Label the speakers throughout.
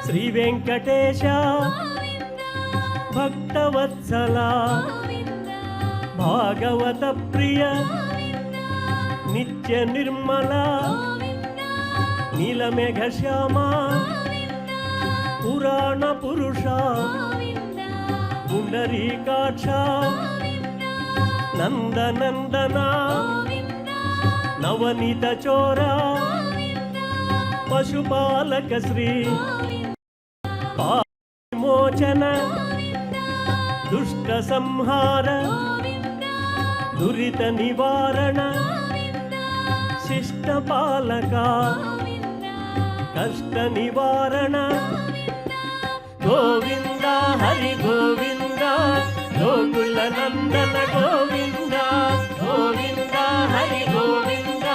Speaker 1: श्री वेंकटेश भक्तवत्सला भागवत प्रिय नित्य निर्मला नीलमेघ श्यामा पुराण पुरुषा पुंडरीकाक्षा नंदनंदना नवनीत चोरा पशुपालक श्री मोचन दुष्ट संहार दुरित निवारण शिष्ट पालका कष्ट निवारण गोविंद हरि गोविंद गोकुल नंदन गोविंद गोविंद हरि गोविंद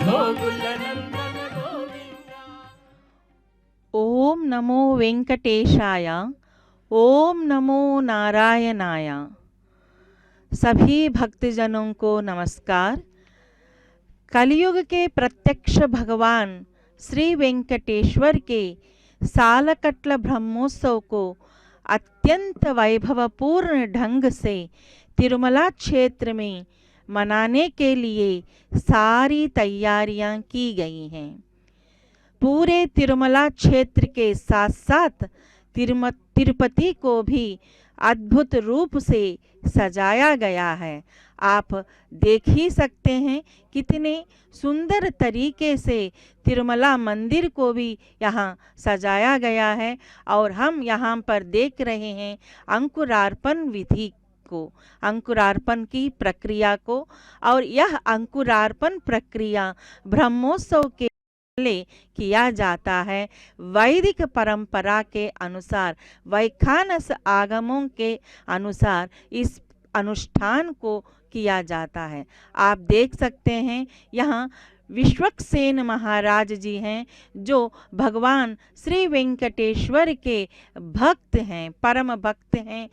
Speaker 1: गोकुल नंदन गोविंद।
Speaker 2: ओम नमो वेंकटेशाय, ओम नमो नारायणाय। सभी भक्तजनों को नमस्कार। कलयुग के प्रत्यक्ष भगवान श्री वेंकटेश्वर के सालकट्ल ब्रह्मोत्सव को अत्यंत वैभवपूर्ण ढंग से तिरुमला क्षेत्र में मनाने के लिए सारी तैयारियां की गई हैं। पूरे तिरुमला क्षेत्र के साथ साथ तिरुपति को भी अद्भुत रूप से सजाया गया है। आप देख ही सकते हैं कितने सुंदर तरीके से तिरुमला मंदिर को भी यहाँ सजाया गया है। और हम यहाँ पर देख रहे हैं अंकुरार्पण विधि को, अंकुरार्पण की प्रक्रिया को। और यह अंकुरार्पण प्रक्रिया ब्रह्मोत्सव के किया जाता है वैदिक परंपरा के अनुसार, वैखानस आगमों के अनुसार इस अनुष्ठान को किया जाता है। आप देख सकते हैं यहाँ विश्वक्सेन महाराज जी हैं जो भगवान श्री वेंकटेश्वर के भक्त हैं, परम भक्त हैं,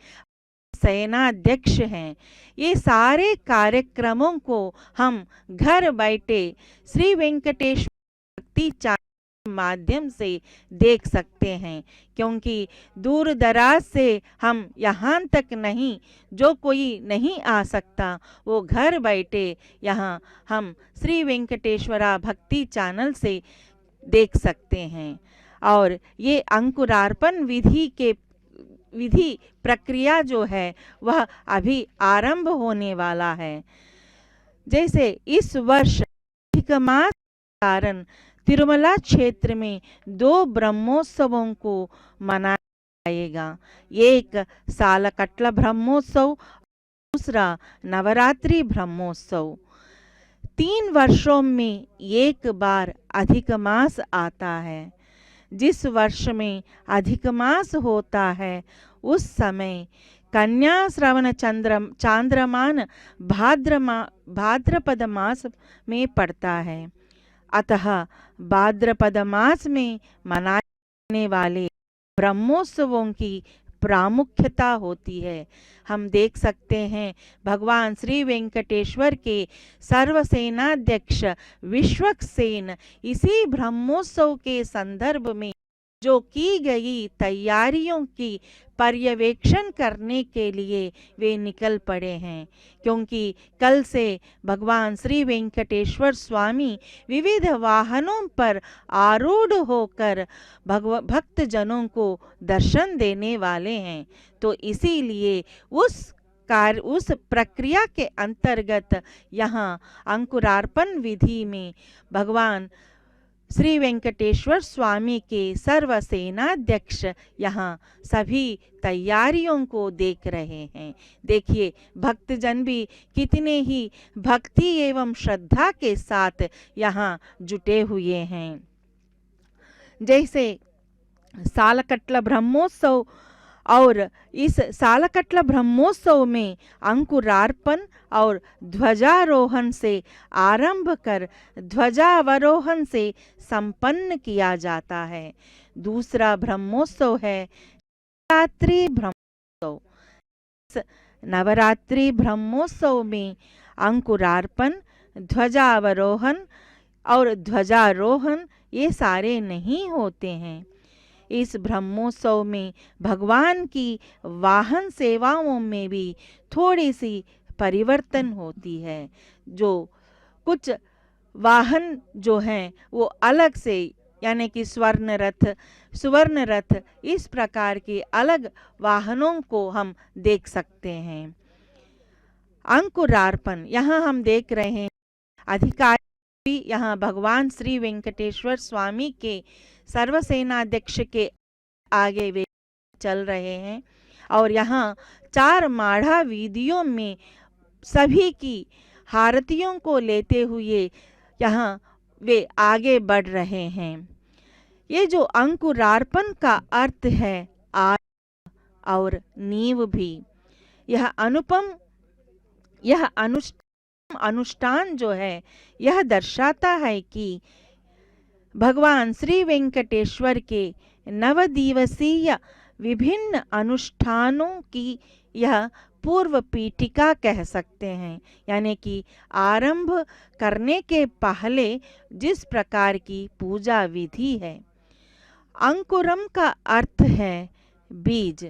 Speaker 2: सेनाध्यक्ष हैं। ये सारे कार्यक्रमों को हम घर बैठे श्री वेंकटेश्वर भक्ति चैनल माध्यम से देख सकते हैं, क्योंकि दूर दराज से हम यहाँ तक नहीं, जो कोई नहीं आ सकता वो घर बैठे यहाँ हम श्री वेंकटेश्वरा भक्ति चैनल से देख सकते हैं। और ये अंकुरार्पण विधि प्रक्रिया जो है वह अभी आरंभ होने वाला है। जैसे इस वर्ष अधिक मास के कारण तिरुमला क्षेत्र में 2 ब्रह्मोत्सवों को मनाया जाएगा। एक सालकट्ल ब्रह्मोत्सव, दूसरा नवरात्रि ब्रह्मोत्सव। 3 वर्षों में एक बार अधिक मास आता है। जिस वर्ष में अधिक मास होता है उस समय कन्या श्रवण चांद्रमान भाद्रपद मास में पड़ता है। अतः भाद्रपद मास में मनाए जाने वाले ब्रह्मोत्सवों की प्रामुख्यता होती है। हम देख सकते हैं भगवान श्री वेंकटेश्वर के सर्वसेनाध्यक्ष विश्वक्सेन इसी ब्रह्मोत्सव के संदर्भ में जो की गई तैयारियों की पर्यवेक्षण करने के लिए वे निकल पड़े हैं, क्योंकि कल से भगवान श्री वेंकटेश्वर स्वामी विविध वाहनों पर आरूढ़ होकर भक्तजनों को दर्शन देने वाले हैं। तो इसीलिए उस प्रक्रिया के अंतर्गत यहाँ अंकुरार्पण विधि में भगवान श्री वेंकटेश्वर स्वामी के सर्वसेनाध्यक्ष यहाँ सभी तैयारियों को देख रहे हैं। देखिए भक्तजन भी कितने ही भक्ति एवं श्रद्धा के साथ यहाँ जुटे हुए हैं। जैसे सालकट्ल ब्रह्मोत्सव, और इस सालकट्ल ब्रह्मोत्सव में अंकुरार्पण और ध्वजारोहण से आरंभ कर ध्वजावरोहण से संपन्न किया जाता है। दूसरा ब्रह्मोत्सव है नवरात्रि ब्रह्मोत्सव। नवरात्रि ब्रह्मोत्सव में अंकुरार्पण, ध्वजावरोहण और ध्वजारोहण ये सारे नहीं होते हैं। इस ब्रह्मोत्सव में भगवान की वाहन सेवाओं में भी थोड़ी सी परिवर्तन होती है। जो कुछ वाहन जो हैं वो अलग से, यानी कि स्वर्ण रथ, सुवर्ण रथ, इस प्रकार के अलग वाहनों को हम देख सकते हैं। अंकुरार्पण यहाँ हम देख रहे हैं, अधिकारी यहाँ भगवान श्री वेंकटेश्वर स्वामी के सर्वसेनाध्यक्ष के आगे वे चल रहे हैं और यहाँ 4 माढ़ा वीधियों में सभी की हारतियों को लेते हुए यहाँ वे आगे बढ़ रहे हैं। ये जो अंकुरार्पण का अर्थ है आरंभ और नींव भी, यह अनुष्ठान जो है यह दर्शाता है कि भगवान श्री वेंकटेश्वर के 9 दिवसीय विभिन्न अनुष्ठानों की यह पूर्व पीठिका कह सकते हैं। यानी कि आरंभ करने के पहले जिस प्रकार की पूजा विधि है। अंकुरम का अर्थ है बीज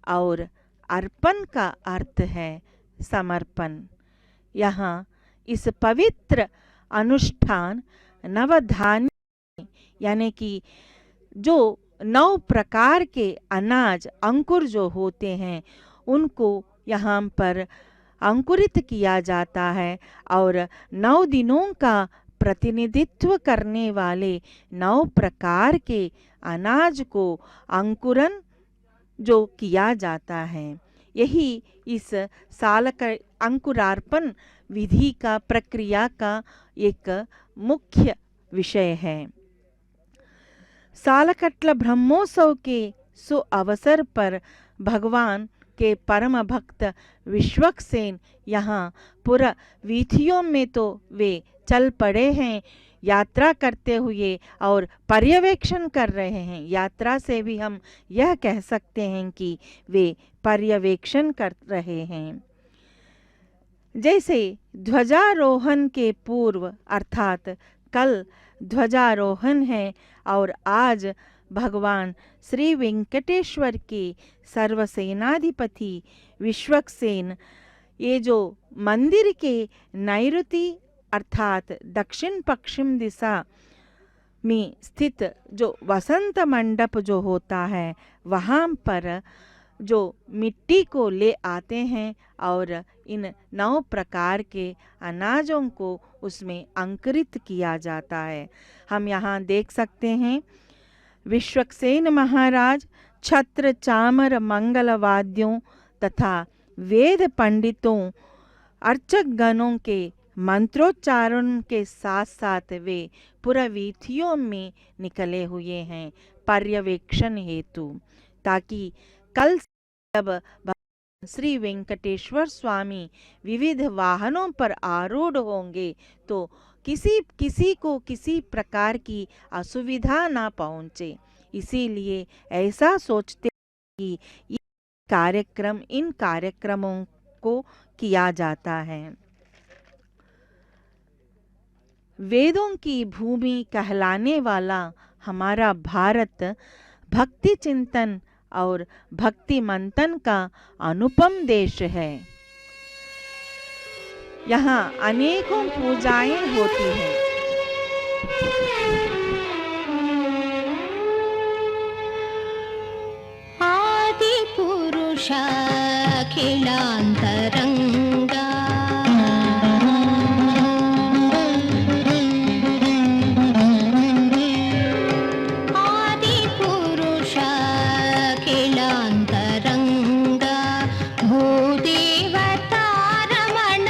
Speaker 2: और अर्पण का अर्थ है समर्पण। यहाँ इस पवित्र अनुष्ठान नवधान्य, यानी कि जो 9 प्रकार के अनाज अंकुर जो होते हैं उनको यहाँ पर अंकुरित किया जाता है और 9 दिनों का प्रतिनिधित्व करने वाले 9 प्रकार के अनाज को अंकुरन जो किया जाता है। यही इस साल का अंकुरार्पण विधि का प्रक्रिया का एक मुख्य विषय है। सालकट्ल ब्रह्मोत्सव के सु अवसर पर भगवान के परम भक्त विश्वक्सेन यहाँ पूरा वीथियों में तो वे चल पड़े हैं यात्रा करते हुए और पर्यवेक्षण कर रहे हैं। यात्रा से भी हम यह कह सकते हैं कि वे पर्यवेक्षण कर रहे हैं। जैसे ध्वजारोहण के पूर्व अर्थात कल ध्वजारोहण है और आज भगवान श्री वेंकटेश्वर के सर्वसेनाधिपति विश्वक्सेन ये जो मंदिर के नैऋति अर्थात दक्षिण पश्चिम दिशा में स्थित जो वसंत मंडप जो होता है वहाँ पर जो मिट्टी को ले आते हैं और इन 9 प्रकार के अनाजों को उसमें अंकुरित किया जाता है। हम यहाँ देख सकते हैं विश्वक्सेन महाराज छत्र चामर मंगल वाद्यों तथा वेद पंडितों अर्चक गणों के मंत्रोच्चारण के साथ साथ वे पुरवीथियों में निकले हुए हैं पर्यवेक्षण हेतु, ताकि कल जब श्री वेंकटेश्वर स्वामी विविध वाहनों पर आरूढ़ होंगे तो किसी को किसी प्रकार की असुविधा ना पहुंचे। इसीलिए ऐसा सोचते कि इन कार्यक्रमों को किया जाता है। वेदों की भूमि कहलाने वाला हमारा भारत भक्ति चिंतन और भक्ति मंथन का अनुपम देश है। यहाँ अनेकों पूजाएं होती हैं।
Speaker 3: आदि पुरुष अखिलांतरंगा आदि पुरुष अखिलांतरंगा भूदेवता रमण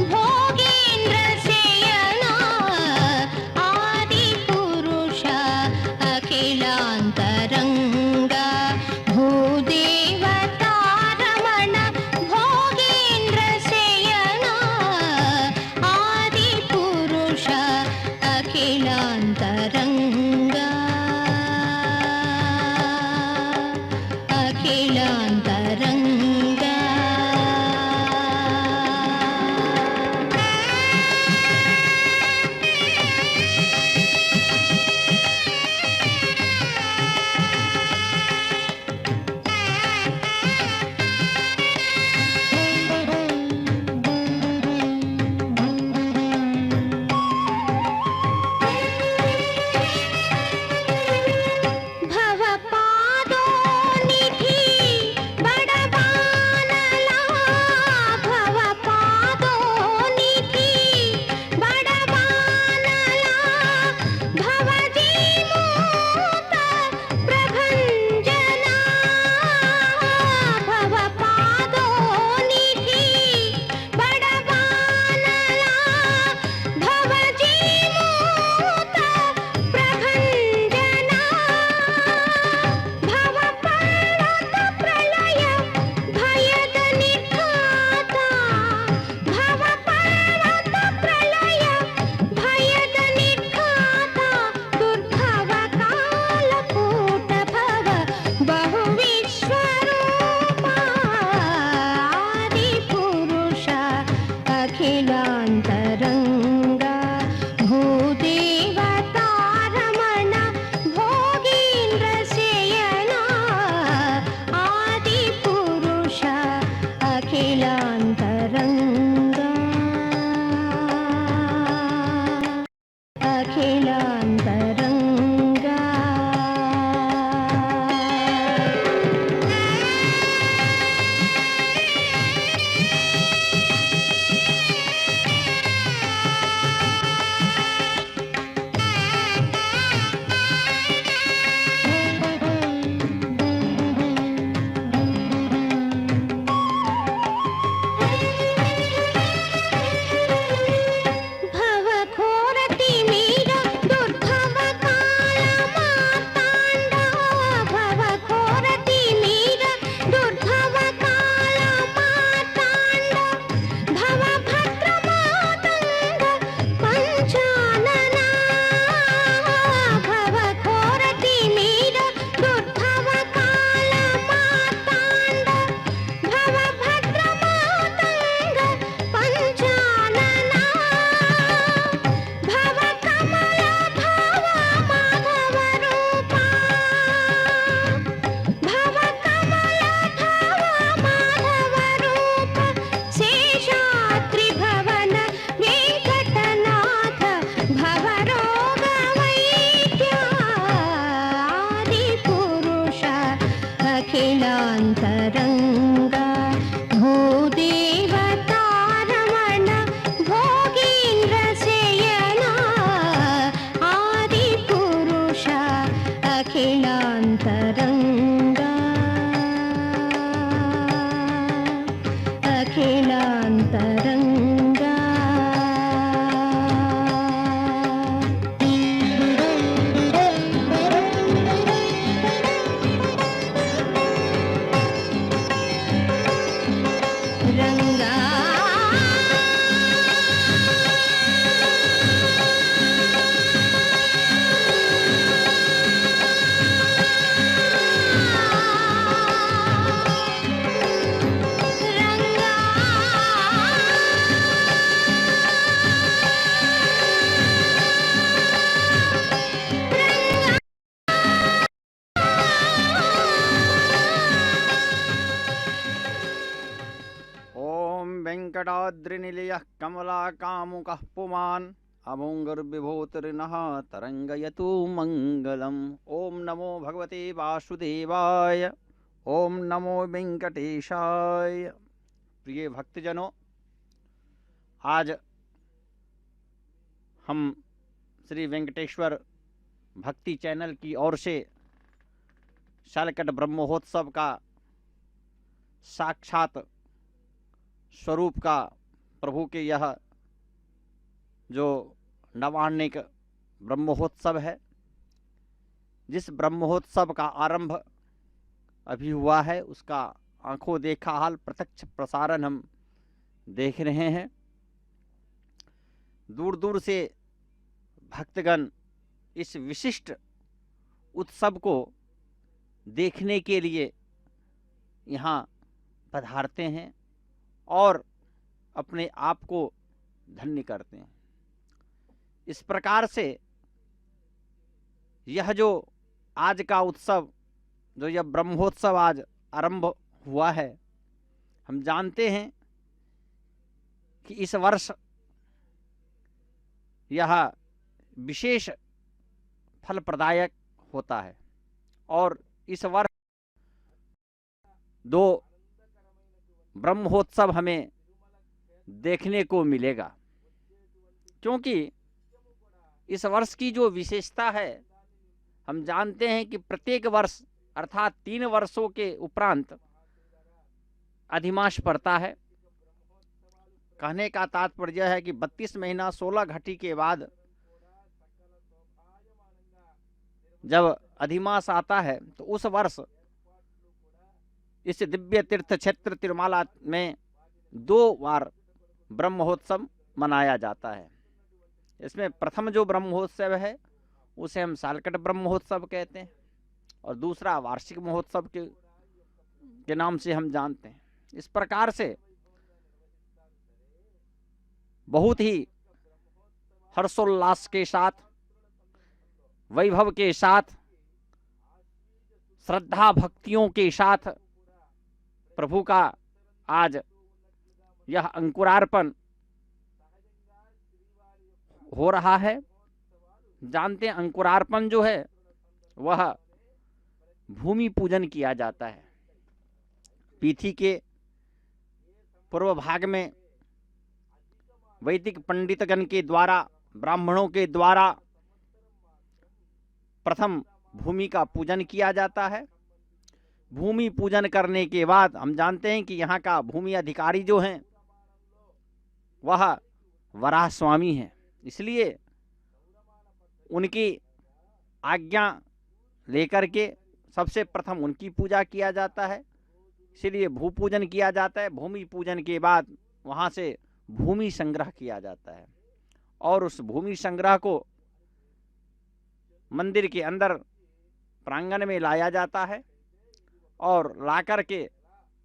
Speaker 3: भोगेन्द्र सेयना आदि पुरुष अखिलांतरंगा भूदेवता रमण भोगेन्द्र अखिलान्तरङ्गा अखिलान्तरङ्गा भवघोरतिमिर दुर्भवकालमार्ताण्डा भवघोरतिमिर दुर्भवकालमार्ताण्डा भवभद्रमातङ्ग पञ्चानना भवघोरतिमिर दुर्भवकालमार्ताण्डा भवभद्रमातङ्ग पञ्चानना भवकमलभाव माधवरूपा भवकमलभाव माधवरूप शेषाद्रिभवन वेङ्कटनाथ भवरोगवैद्या आदिपुरुष अखिलान्तरङ्गा भूदेवतारमण भोगीन्द्रशयना आदिपुरुष अखिलान्तरङ्गा अखिलान्तरङ्गा रङ्गा रङ्गा
Speaker 4: ॐ वेङ्कटाद्रिनिलयः कमलाकामुकः पुमान् अमोङ्गर्विभूतिर्नः तरङ्गयतु मङ्गलम्। ॐ नमो भगवते वासुदेवाय, ॐ नमो वेङ्कटेशाय। प्रिय भक्तजनों, आज हम श्री वेंकटेश्वर भक्ति चैनल की ओर से शालकट ब्रह्मोत्सव का साक्षात स्वरूप का प्रभु के यह जो नवान्निक ब्रह्मोत्सव है, जिस ब्रह्मोत्सव का आरंभ अभी हुआ है, उसका आंखों देखा हाल प्रत्यक्ष प्रसारण हम देख रहे हैं। दूर दूर से भक्तगण इस विशिष्ट उत्सव को देखने के लिए यहाँ पधारते हैं और अपने आप को धन्य करते हैं। इस प्रकार से यह जो आज का उत्सव, जो यह ब्रह्मोत्सव आज आरंभ हुआ है, हम जानते हैं कि इस वर्ष यह विशेष फलप्रदायक होता है और इस वर्ष 2 ब्रह्मोत्सव हमें देखने को मिलेगा, क्योंकि इस वर्ष की जो विशेषता है, हम जानते हैं कि प्रत्येक वर्ष अर्थात 3 वर्षों के उपरांत अधिमास पड़ता है। कहने का तात्पर्य है कि 32 महीना 16 घटी के बाद जब अधिमास आता है तो उस वर्ष इस दिव्य तीर्थ क्षेत्र तिरुमाला में 2 बार ब्रह्मोत्सव मनाया जाता है। इसमें प्रथम जो ब्रह्मोत्सव है उसे हम सालकट ब्रह्मोत्सव कहते हैं और दूसरा वार्षिक महोत्सव के नाम से हम जानते हैं। इस प्रकार से बहुत ही हर्षोल्लास के साथ, वैभव के साथ, श्रद्धा भक्तियों के साथ प्रभु का आज यह अंकुरार्पण हो रहा है। जानते हैं अंकुरार्पण जो है वह भूमि पूजन किया जाता है। पीठी के पूर्व भाग में वैदिक पंडितगण के द्वारा, ब्राह्मणों के द्वारा प्रथम भूमि का पूजन किया जाता है। भूमि पूजन करने के बाद हम जानते हैं कि यहाँ का भूमि अधिकारी जो हैं वह वराह स्वामी हैं, इसलिए उनकी आज्ञा लेकर के सबसे प्रथम उनकी पूजा किया जाता है। इसलिए भूपूजन किया जाता है। भूमि पूजन के बाद वहाँ से भूमि संग्रह किया जाता है और उस भूमि संग्रह को मंदिर के अंदर प्रांगण में लाया जाता है और लाकर के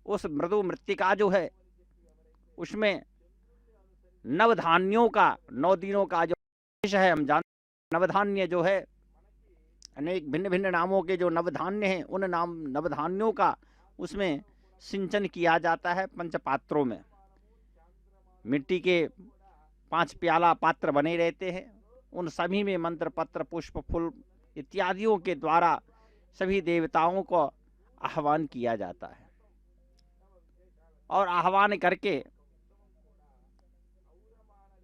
Speaker 4: उस मृदु मृत्तिका जो है उसमें नवधान्यों का 9 दिनों का जो है, हम जानते हैं नवधान्य जो है अनेक भिन्न भिन्न नामों के जो नवधान्य हैं, उन नवधान्यों का उसमें सिंचन किया जाता है। पंचपात्रों में मिट्टी के 5 प्याला पात्र बने रहते हैं, उन सभी में मंत्र पत्र पुष्प फूल इत्यादियों के द्वारा सभी देवताओं को आह्वान किया जाता है और आह्वान करके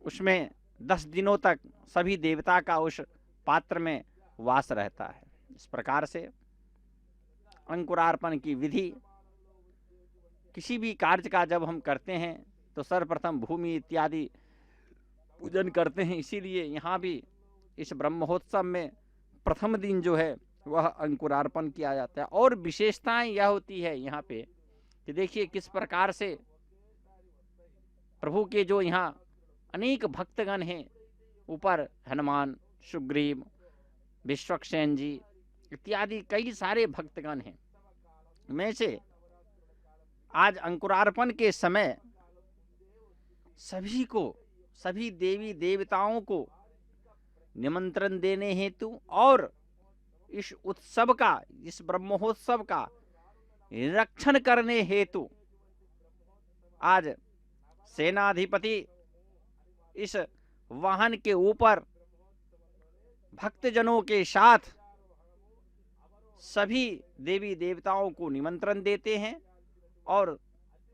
Speaker 4: उसमें 10 दिनों तक सभी देवता का उस पात्र में वास रहता है। इस प्रकार से अंकुरार्पण की विधि, किसी भी कार्य का जब हम करते हैं तो सर्वप्रथम भूमि इत्यादि पूजन करते हैं। इसीलिए यहाँ भी इस ब्रह्मोत्सव में प्रथम दिन जो है वह अंकुरार्पण किया जाता है। और विशेषताएं यह होती है यहाँ पे कि देखिए किस प्रकार से प्रभु के जो यहाँ अनेक भक्तगण हैं, ऊपर हनुमान, सुग्रीव, विश्वक्सेन जी इत्यादि कई सारे भक्तगण हैं। में से आज अंकुरार्पण के समय सभी को, सभी देवी देवताओं को निमंत्रण देने हेतु और इस उत्सव का, इस ब्रह्मोत्सव का रक्षण करने हेतु आज सेनाधिपति इस वाहन के ऊपर भक्तजनों के साथ सभी देवी देवताओं को निमंत्रण देते हैं और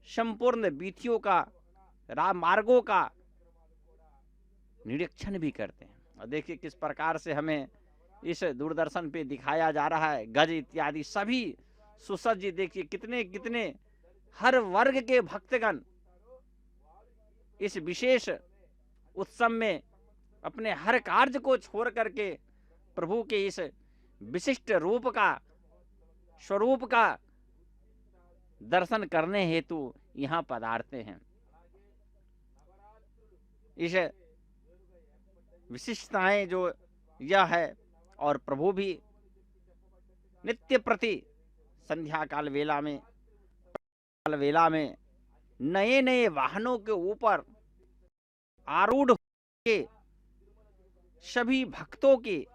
Speaker 4: संपूर्ण वीथियों का, मार्गों का निरीक्षण भी करते हैं। और देखिए किस प्रकार से हमें इस दूरदर्शन पे दिखाया जा रहा है, गज इत्यादि सभी सुसज्जित। देखिए कितने कितने हर वर्ग के भक्तगण इस विशेष उत्सव में अपने हर कार्य को छोड़ करके प्रभु के इस विशिष्ट रूप का, स्वरूप का दर्शन करने हेतु यहाँ पधारते हैं। इस विशिष्टताएं जो यह है, और प्रभु भी नित्य प्रति संध्या काल वेला में नए नए वाहनों के ऊपर आरूढ़ के सभी भक्तों के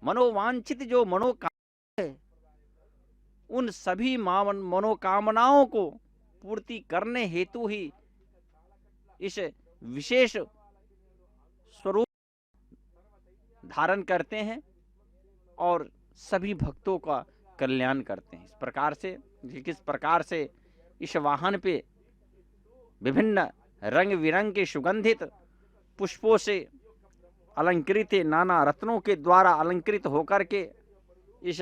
Speaker 4: मनोवांछित जो मनोकामना है, उन सभी मनोकामनाओं को पूर्ति करने हेतु ही इस विशेष स्वरूप धारण करते हैं और सभी भक्तों का कल्याण करते हैं। इस प्रकार से, किस प्रकार से इस वाहन पे विभिन्न रंग बिरंग के सुगंधित पुष्पों से अलंकृत, नाना रत्नों के द्वारा अलंकृत होकर के इस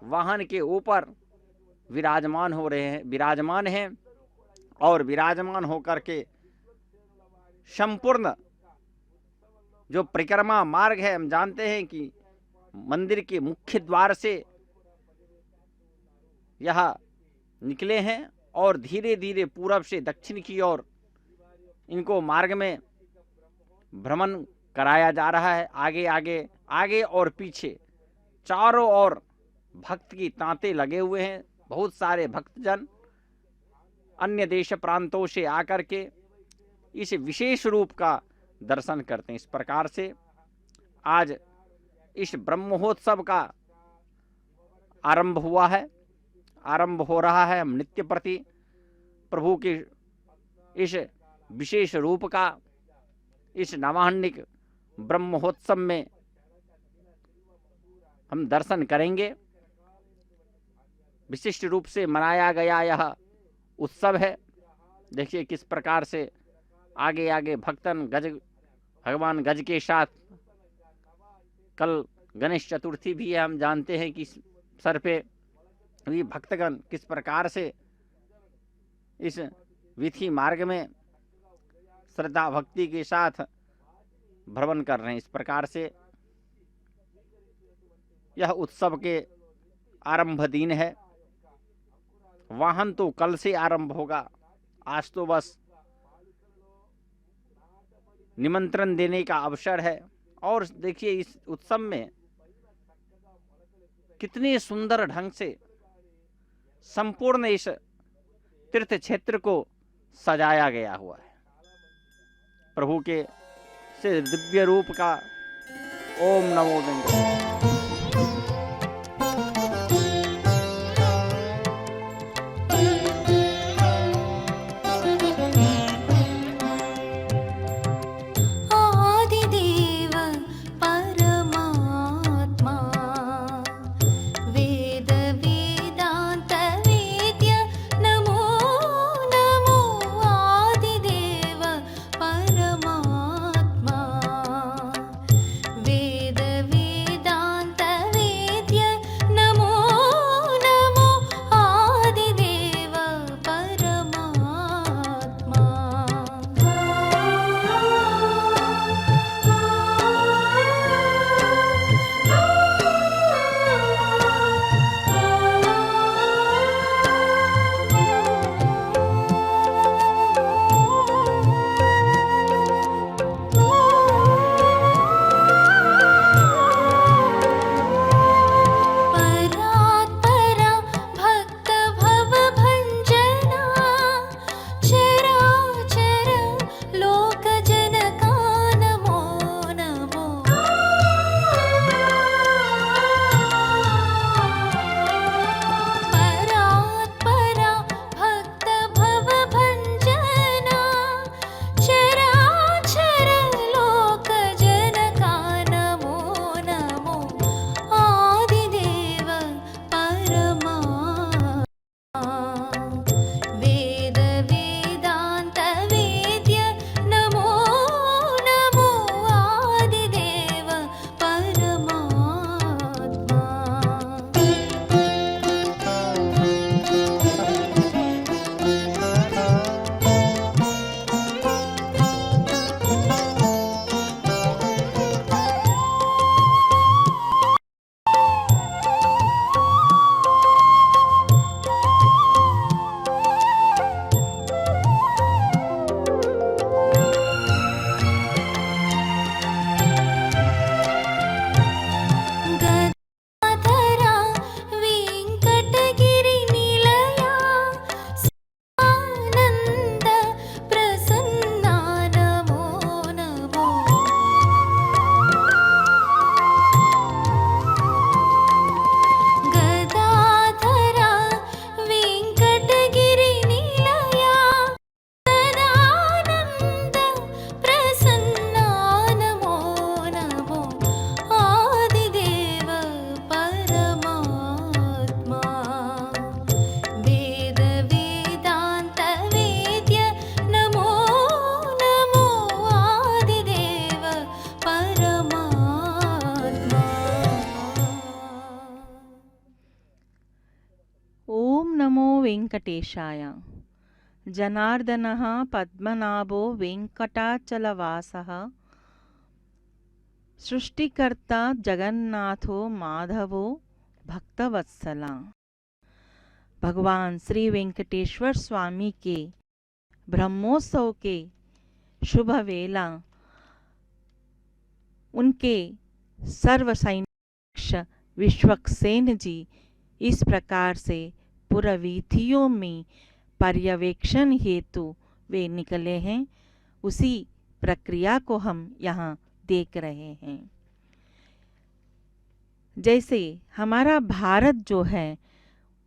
Speaker 4: वाहन के ऊपर विराजमान हैं और विराजमान होकर के संपूर्ण जो परिक्रमा मार्ग है, हम जानते हैं कि मंदिर के मुख्य द्वार से यह निकले हैं और धीरे धीरे पूरब से दक्षिण की ओर इनको मार्ग में भ्रमण कराया जा रहा है। आगे और पीछे चारों ओर भक्त की तांते लगे हुए हैं। बहुत सारे भक्तजन अन्य देश प्रांतों से आकर के इस विशेष रूप का दर्शन करते हैं। इस प्रकार से आज इस ब्रह्मोत्सव का आरंभ हुआ है, आरंभ हो रहा है। हम नित्य प्रति प्रभु के इस विशेष रूप का इस नवाहनिक ब्रह्म महोत्सव में हम दर्शन करेंगे। विशिष्ट रूप से मनाया गया यह उत्सव है। देखिए किस प्रकार से आगे आगे भक्तन भगवान गज के साथ, कल गणेश चतुर्थी भी है, हम जानते हैं कि सर पे भी भक्तगण किस प्रकार से इस विधि मार्ग में श्रद्धा भक्ति के साथ भ्रमण कर रहे हैं। इस प्रकार से यह उत्सव के आरंभ दिन है। वाहन तो कल से आरंभ होगा, आज तो बस निमंत्रण देने का अवसर है। और देखिए इस उत्सव में कितने सुंदर ढंग से संपूर्ण इस तीर्थ क्षेत्र को सजाया गया हुआ है। प्रभु के से दिव्य रूप का ओम नमो वेंकटेशाय।
Speaker 3: आदिदेव परमात्मा वेद वेदांत वेद्य नमो नमो आदिदेव परमात्मा वेद वेदांत वेद्य नमो नमो आदिदेव परात्परा भक्त भव भंजना चराचर लोक जनका नमो नमो परात्परा भक्त भव भंजना चराचर लोक जनका नमो नमो आदिदेव परमा वेद वेदांत वेद्य नमो नमो आदिदेव गदाधरा वेंकटगिरि निलया आनंद प्रसन्ना नमो नमो गदाधरा वेंकटगिरि निलया सदानंद प्रसन्ना नमो नमो आदिदेव परमात्मा वेद वेदांत वेद्य नमो नमो आदिदेव परमात्मा
Speaker 2: ओम नमो वेंकटेशाय। जनार्दनः पद्मनाभो वेंकटाचलवासः सृष्टिकर्ता जगन्नाथो माधवो भक्तवत्सला। भगवान श्री वेंकटेश्वर स्वामी के ब्रह्मोत्सव के शुभ वेला उनके सर्व सैनिक विश्वक्सेन जी इस प्रकार से पुरवीथियों में पर्यवेक्षण हेतु वे निकले हैं, उसी प्रक्रिया को हम यहाँ देख रहे हैं। जैसे हमारा भारत जो है,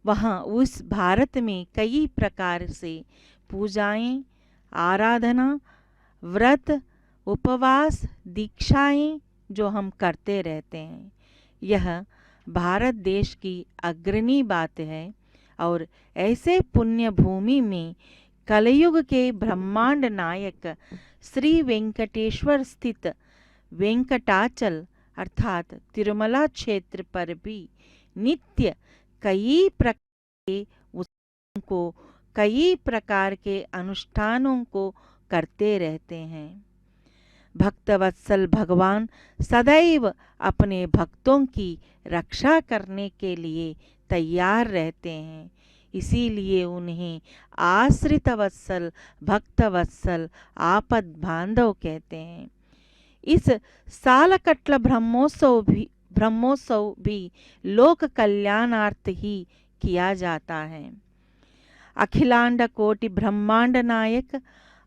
Speaker 2: वहाँ उस भारत में कई प्रकार से पूजाएं आराधना, व्रत, उपवास, दीक्षाएं जो हम करते रहते हैं, यह भारत देश की अग्रणी बात है। और ऐसे पुण्य भूमि में कलयुग के ब्रह्मांड नायक श्री वेंकटेश्वर स्थित वेंकटाचल अर्थात तिरुमला क्षेत्र पर भी नित्य कई प्रकार के उत्सवों को, कई प्रकार के अनुष्ठानों को करते रहते हैं। भक्तवत्सल भगवान सदैव अपने भक्तों की रक्षा करने के लिए तैयार रहते हैं। इसीलिए उन्हें आश्रित वत्सल, भक्तवत्सल, आपद बांधव कहते हैं। इस सालकट्ल ब्रह्मोत्सव भी लोक कल्याणार्थ ही किया जाता है। अखिलांड कोटि ब्रह्मांड नायक,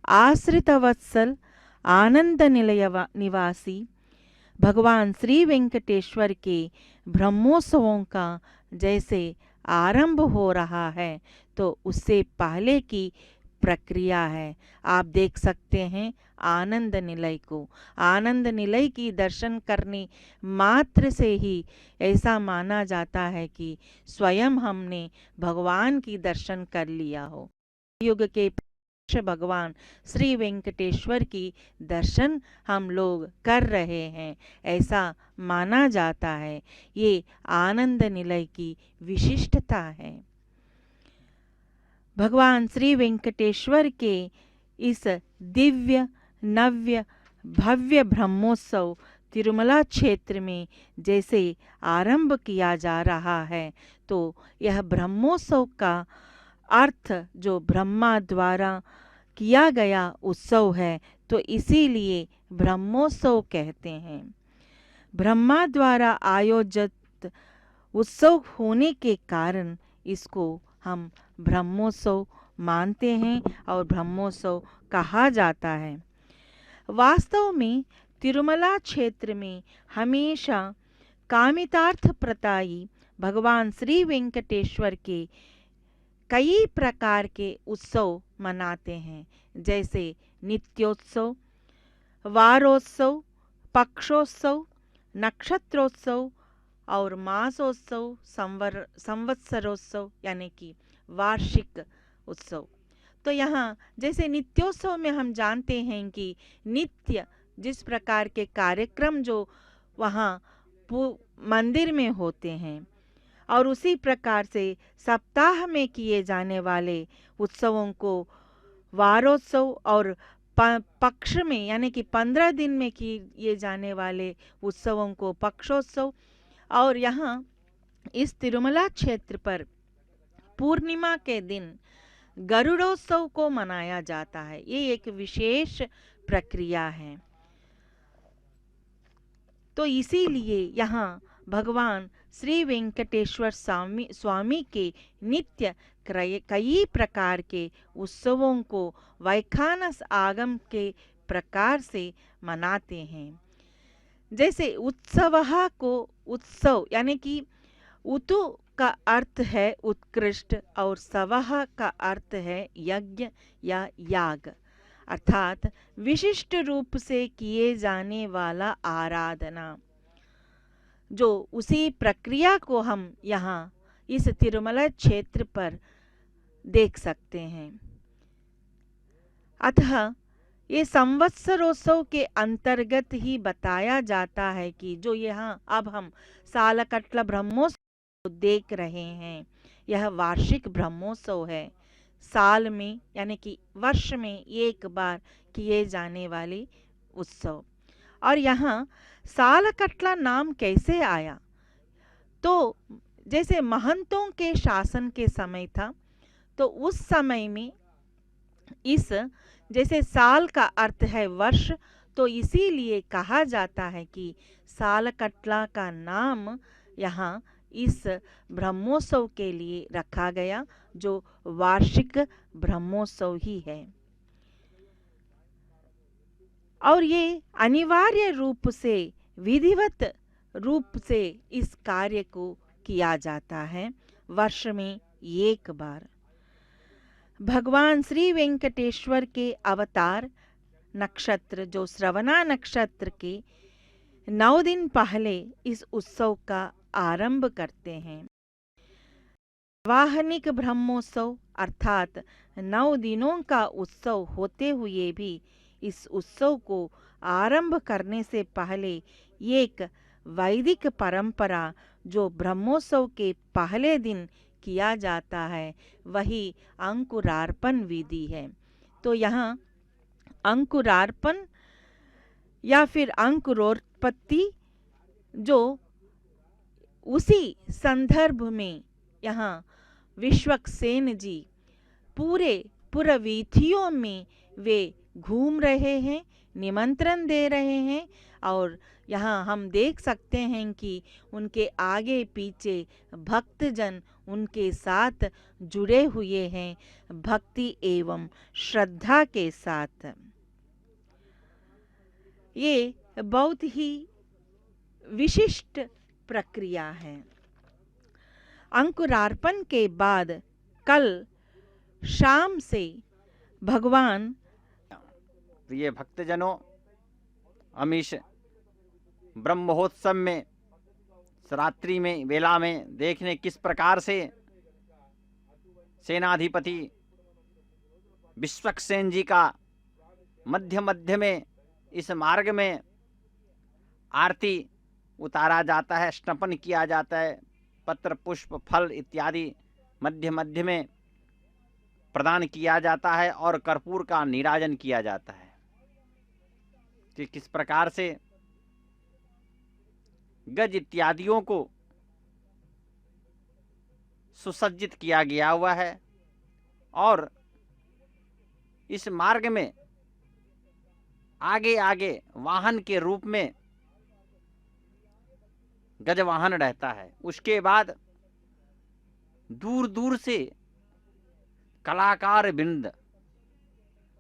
Speaker 2: आश्रित वत्सल, आनंद निलय निवासी भगवान श्री वेंकटेश्वर के ब्रह्मोत्सवों का जैसे आरंभ हो रहा है तो उससे पहले की प्रक्रिया है। आप देख सकते हैं आनंद निलय को, आनंद निलय की दर्शन करने मात्र से ही ऐसा माना जाता है कि स्वयं हमने भगवान की दर्शन कर लिया हो। युग के भगवान श्री वेंकटेश्वर की दर्शन हम लोग कर रहे हैं, ऐसा माना जाता है। ये आनंद निलय की विशिष्टता है। भगवान श्री वेंकटेश्वर के इस दिव्य नव्य भव्य ब्रह्मोत्सव तिरुमला क्षेत्र में जैसे आरंभ किया जा रहा है, तो यह ब्रह्मोत्सव का अर्थ जो ब्रह्मा द्वारा किया गया उत्सव है, तो इसीलिए ब्रह्मोत्सव कहते हैं। ब्रह्मा द्वारा आयोजित उत्सव होने के कारण इसको हम ब्रह्मोत्सव मानते हैं और ब्रह्मोत्सव कहा जाता है। वास्तव में तिरुमला क्षेत्र में हमेशा कामितार्थ प्रदायी भगवान श्री वेंकटेश्वर के कई प्रकार के उत्सव मनाते हैं, जैसे नित्योत्सव, वारोत्सव, पक्षोत्सव, नक्षत्रोत्सव और मासोत्सव, संवत्सरोत्सव यानी कि वार्षिक उत्सव। तो यहाँ जैसे नित्योत्सव में हम जानते हैं कि नित्य जिस प्रकार के कार्यक्रम जो वहाँ मंदिर में होते हैं, और उसी प्रकार से सप्ताह में किए जाने वाले उत्सवों को वारोत्सव और पक्ष में यानी कि 15 दिन में किए जाने वाले उत्सवों को पक्षोत्सव, और यहाँ इस तिरुमला क्षेत्र पर पूर्णिमा के दिन गरुड़ोत्सव को मनाया जाता है। ये एक विशेष प्रक्रिया है। तो इसीलिए यहाँ भगवान श्री वेंकटेश्वर स्वामी के नित्य कई प्रकार के उत्सवों को वैखानस आगम के प्रकार से मनाते हैं। जैसे उत्सवः को उत्सव यानी कि उतु का अर्थ है उत्कृष्ट और सवः का अर्थ है यज्ञ या याग, अर्थात विशिष्ट रूप से किए जाने वाला आराधना। जो उसी प्रक्रिया को हम यहाँ इस तिरुमला क्षेत्र पर देख सकते हैं। अतः ये संवत्सरोत्सव के अंतर्गत ही बताया जाता है कि जो यहाँ अब हम सालकट्ल ब्रह्मोत्सव देख रहे हैं, यह वार्षिक ब्रह्मोत्सव है। साल में यानी कि वर्ष में एक बार किए जाने वाले उत्सव। और यहाँ सालकट्ला नाम कैसे आया? तो जैसे महंतों के शासन के समय था, तो उस समय में इस जैसे साल का अर्थ है वर्ष, तो इसीलिए कहा जाता है कि सालकट्ला का नाम यहाँ इस ब्रह्मोत्सव के लिए रखा गया, जो वार्षिक ब्रह्मोत्सव ही है। और ये अनिवार्य रूप से विधिवत रूप से इस कार्य को किया जाता है वर्ष में एक बार। भगवान श्री वेंकटेश्वर के अवतार नक्षत्र जो श्रवणा नक्षत्र के 9 दिन पहले इस उत्सव का आरंभ करते हैं। वाहनिक ब्रह्मोत्सव अर्थात 9 दिनों का उत्सव होते हुए भी इस उत्सव को आरंभ करने से पहले एक वैदिक परंपरा जो ब्रह्मोत्सव के पहले दिन किया जाता है वही अंकुरार्पण विधि है। तो यहाँ अंकुरार्पण या फिर अंकुरोत्पत्ति जो उसी संदर्भ में यहाँ विश्वक्सेन जी पूरे पुरवीथियों में वे घूम रहे हैं, निमंत्रण दे रहे हैं और यहाँ हम देख सकते हैं कि उनके आगे पीछे भक्तजन उनके साथ जुड़े हुए हैं भक्ति एवं श्रद्धा के साथ। ये बहुत ही विशिष्ट प्रक्रिया है। अंकुरार्पण के बाद कल शाम से भगवान
Speaker 4: प्रिय भक्तजनों, हम इस ब्रह्म महोत्सव में रात्रि में वेला में देखने किस प्रकार से सेनाधिपति विश्वक्सेन जी का मध्य मध्य में इस मार्ग में आरती उतारा जाता है, स्नपन किया जाता है, पत्र पुष्प फल इत्यादि मध्य मध्य में प्रदान किया जाता है और कर्पूर का नीराजन किया जाता है। कि किस प्रकार से गज इत्यादियों को सुसज्जित किया गया हुआ है और इस मार्ग में आगे आगे वाहन के रूप में गजवाहन रहता है। उसके बाद दूर दूर से कलाकार वृंद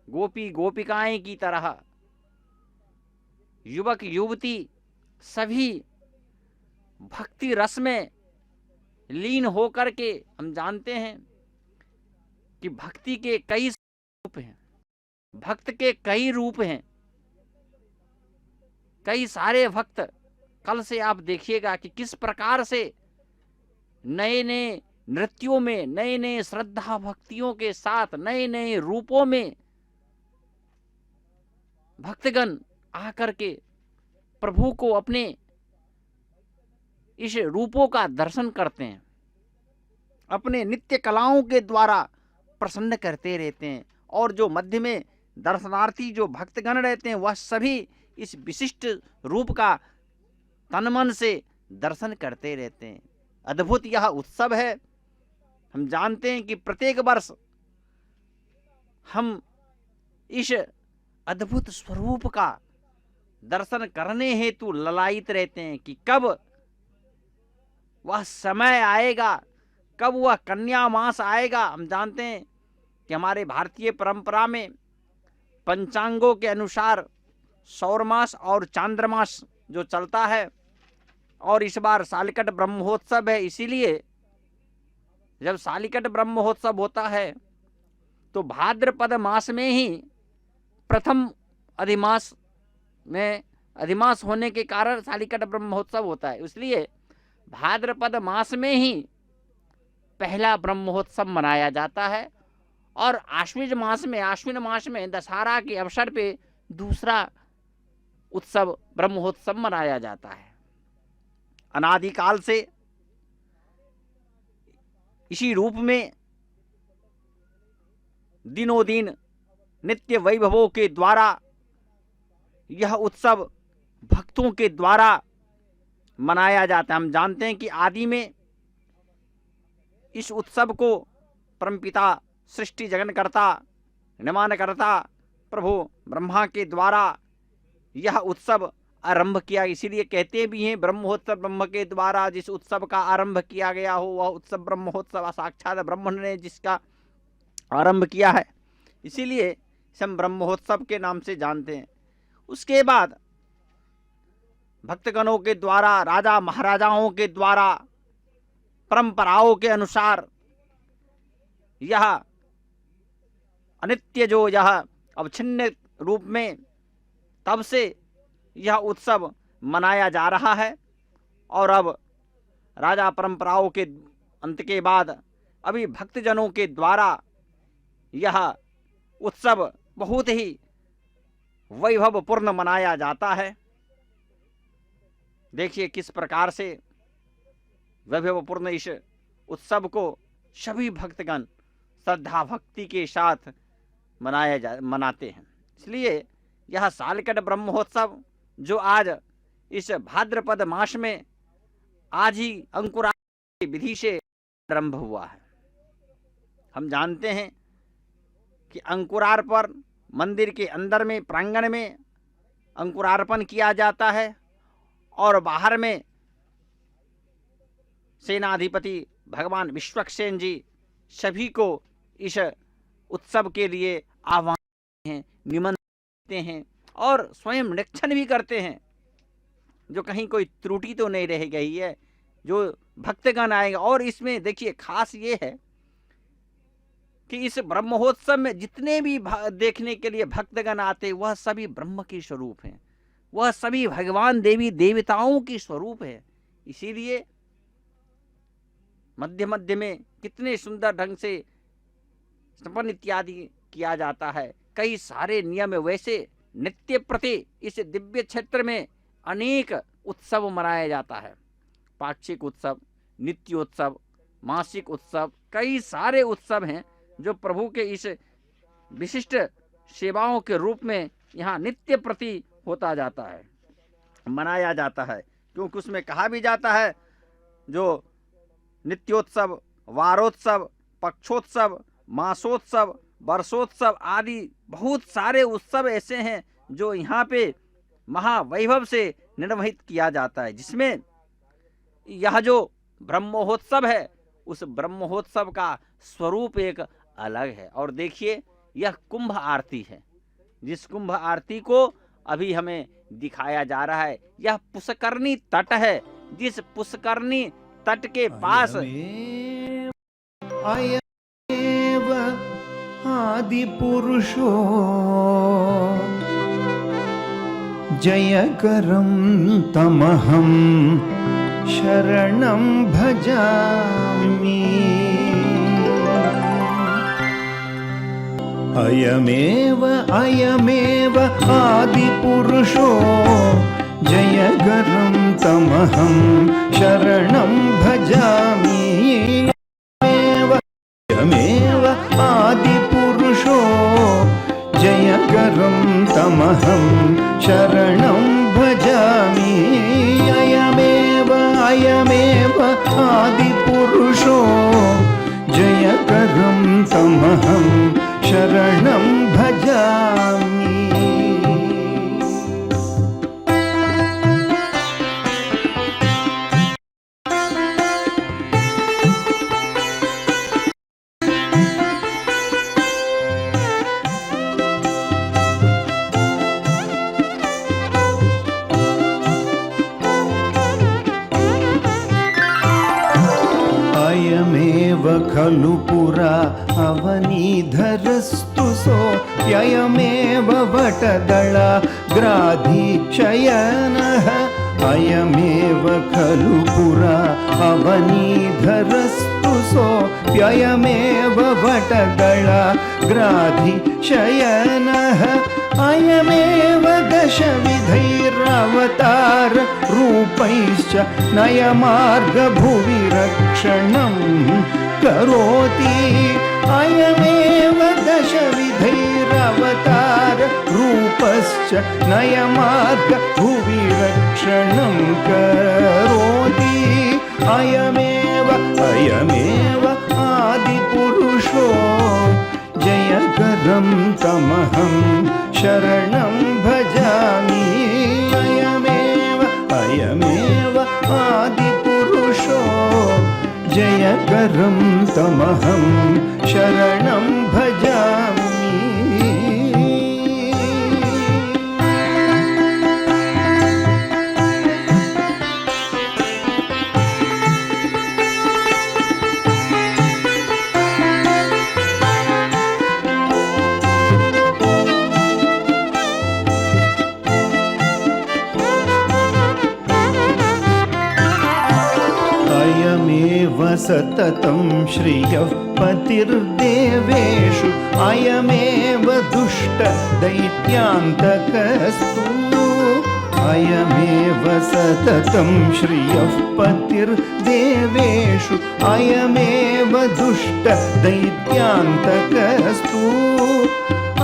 Speaker 4: गोपी गोपिकाएं की तरह युवक युवती सभी भक्ति रस में लीन होकर के, हम जानते हैं कि भक्ति के कई रूप हैं, भक्त के कई रूप हैं, कई सारे भक्त। कल से आप देखिएगा कि किस प्रकार से नए नए नृत्यों में, नए नए श्रद्धा भक्तियों के साथ, नए नए रूपों में भक्तगण आकर के प्रभु को अपने इस रूपों का दर्शन करते हैं, अपने नित्य कलाओं के द्वारा प्रसन्न करते रहते हैं। और जो मध्य में दर्शनार्थी जो भक्तगण रहते हैं वह सभी इस विशिष्ट रूप का तन मन से दर्शन करते रहते हैं। अद्भुत यह उत्सव है। हम जानते हैं कि प्रत्येक वर्ष हम इस अद्भुत स्वरूप का दर्शन करने हेतु ललायित रहते हैं कि कब वह समय आएगा, कब वह कन्या मास आएगा। हम जानते हैं कि हमारे भारतीय परंपरा में पंचांगों के अनुसार सौर मास और चांद्रमास जो चलता है और इस बार सालिकट ब्रह्मोत्सव है। इसीलिए जब सालिकट ब्रह्मोत्सव होता है तो भाद्रपद मास में ही प्रथम अधिमास में अधिमास होने के कारण सालिकट ब्रह्मोत्सव होता है। इसलिए भाद्रपद मास में ही पहला ब्रह्मोत्सव मनाया जाता है और आश्विन मास में दशहरा के अवसर पे दूसरा उत्सव ब्रह्मोत्सव मनाया जाता है। अनादिकाल से इसी रूप में दिनों दिन नित्य वैभवों के द्वारा यह उत्सव भक्तों के द्वारा मनाया जाता है। हम जानते हैं कि आदि में इस उत्सव को परमपिता सृष्टि जगनकर्ता निर्माणकर्ता प्रभु ब्रह्मा के द्वारा यह उत्सव आरंभ किया। इसीलिए कहते भी हैं ब्रह्मोत्सव, ब्रह्म के द्वारा जिस उत्सव का आरंभ किया गया हो वह उत्सव ब्रह्मोत्सव, साक्षात ब्रह्म ने जिसका आरंभ किया है, इसीलिए इसे हम ब्रह्मोत्सव के नाम से जानते हैं। उसके बाद भक्तगणों के द्वारा, राजा महाराजाओं के द्वारा परंपराओं के अनुसार यह अनित्य जो यह अवच्छिन्न रूप में तब से यह उत्सव मनाया जा रहा है। और अब राजा परंपराओं के अंत के बाद अभी भक्तजनों के द्वारा यह उत्सव बहुत ही वैभवपूर्ण मनाया जाता है। देखिए किस प्रकार से वैभवपूर्ण इस उत्सव को सभी भक्तगण श्रद्धा भक्ति के साथ मनाते हैं। इसलिए यह सालकट ब्रह्म महोत्सव जो आज इस भाद्रपद मास में आज ही अंकुरार्पण विधि से आरंभ हुआ है। हम जानते हैं कि अंकुरार्पण मंदिर के अंदर में प्रांगण में अंकुरार्पण किया जाता है और बाहर में सेनाधिपति भगवान विश्वक्सेन जी सभी को इस उत्सव के लिए आह्वान करते हैं, निमंत्रण देते हैं और स्वयं निरीक्षण भी करते हैं जो कहीं कोई त्रुटि तो नहीं रह गई है, जो भक्तगण आएगा। और इसमें देखिए खास ये है कि इस ब्रह्मोत्सव में जितने भी देखने के लिए भक्तगण आते हैं वह सभी ब्रह्म के स्वरूप हैं, वह सभी भगवान देवी देवताओं की स्वरूप है। इसीलिए मध्य मध्य में कितने सुंदर ढंग से स्नान इत्यादि किया जाता है। कई सारे नियम वैसे नित्य प्रति इस दिव्य क्षेत्र में अनेक उत्सव मनाया जाता है। पाक्षिक उत्सव, नित्योत्सव, मासिक उत्सव, कई सारे उत्सव हैं जो प्रभु के इस विशिष्ट सेवाओं के रूप में यहाँ नित्य प्रति होता जाता है, मनाया जाता है। क्योंकि उसमें कहा भी जाता है जो नित्योत्सव, वारोत्सव, पक्षोत्सव, मासोत्सव, वर्षोत्सव आदि बहुत सारे उत्सव ऐसे हैं जो यहाँ पे महावैभव से निर्वहित किया जाता है, जिसमें यह जो ब्रह्मोत्सव है उस ब्रह्मोत्सव का स्वरूप एक अलग है। और देखिए यह कुंभ आरती है, जिस कुंभ आरती को अभी हमें दिखाया जा रहा है। यह पुष्करणी तट है, जिस पुष्करणी तट के पास
Speaker 5: अयमेव आदि पुरुषो जयकरं तमहं शरणं भजामि। अयमेव आदि पुरुषो जयकरं तमहं शरणं भजामि। अयमेव आदि पुरुषो जयकरं तमहं शरणं भजामि। अयमेव आदि पुरुषो जयकरं तमहं शरणं भजामि। अयमेव खलु पुरा अवनीधरस्तु सोऽयमेव वटदळाग्राधिशयनः। अयमेव खलु पुरा अवनीधरस्तु सोऽयमेव वटदळाग्राधिशयनः। अयमेव दशविधैरवतार रूपैश्च नयमार्गभुवि रक्षणं करोति। अयमेव दशविधैरवतार रूपश्च नयमार्गभुवि रक्षणं करोति। अयमेव आदिपुरुषो जयकरं तमहं शरणं भजामि। अयमेव आदिपुरुषो जयकरं तमहं शरणं भजामि। सततं श्रियः पतिर्देवेषु अयमेव दुष्टदैत्यान्तकस्तु अयमेव सततं श्रियः पतिर्देवेषु अयमेव दुष्टदैत्यान्तकस्तु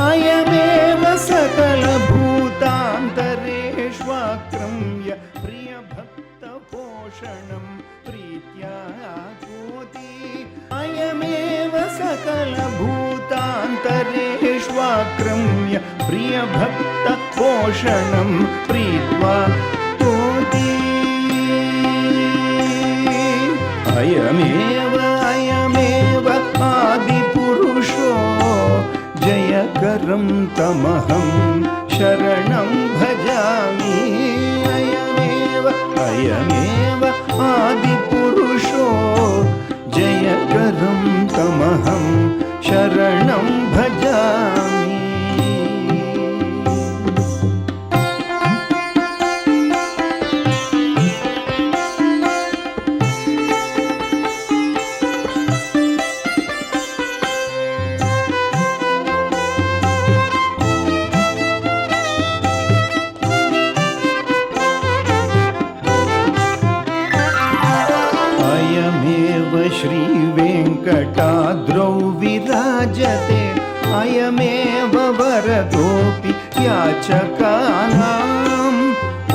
Speaker 5: अयमेव सकलभूतान्तरेष्वाक्रम्य प्रियभक्तपोषणं प्रीत्या गोति अयमेव सकलभूतान्तरेष्वाक्रम्य प्रियभक्तपोषणं प्रीत्वा गोति अयमेव आदिपुरुषो जयकरं तमहं शरणं भजामि अयमेव आदिपुरुषो जयकरं तमहं शरणं भजामि श्रीवेङ्कटाद्रौ विराजते अयमेव वरदोऽपि याचकानाम्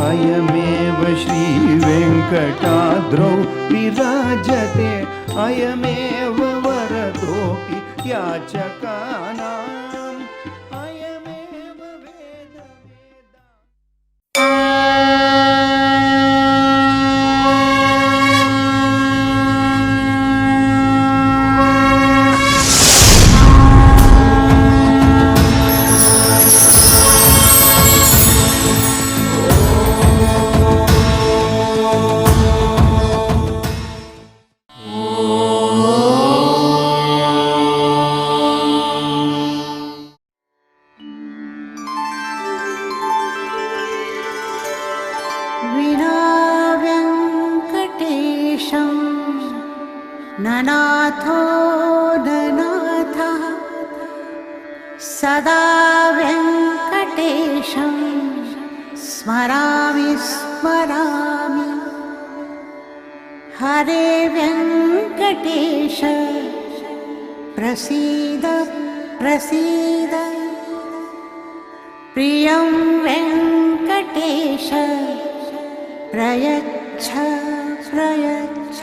Speaker 5: अयमेव श्रीवेङ्कटाद्रौ विराजते अयमेव वरदोऽपि याचकानाम् अयमेव वेद
Speaker 6: विना व्यङ्कटेशं ननाथो ननाथः सदा व्यङ्कटेशं स्मरामि स्मरामि हरे व्यङ्कटेश प्रसीद प्रसीद प्रियं वेङ्कटेश प्रयच्छ प्रयच्छ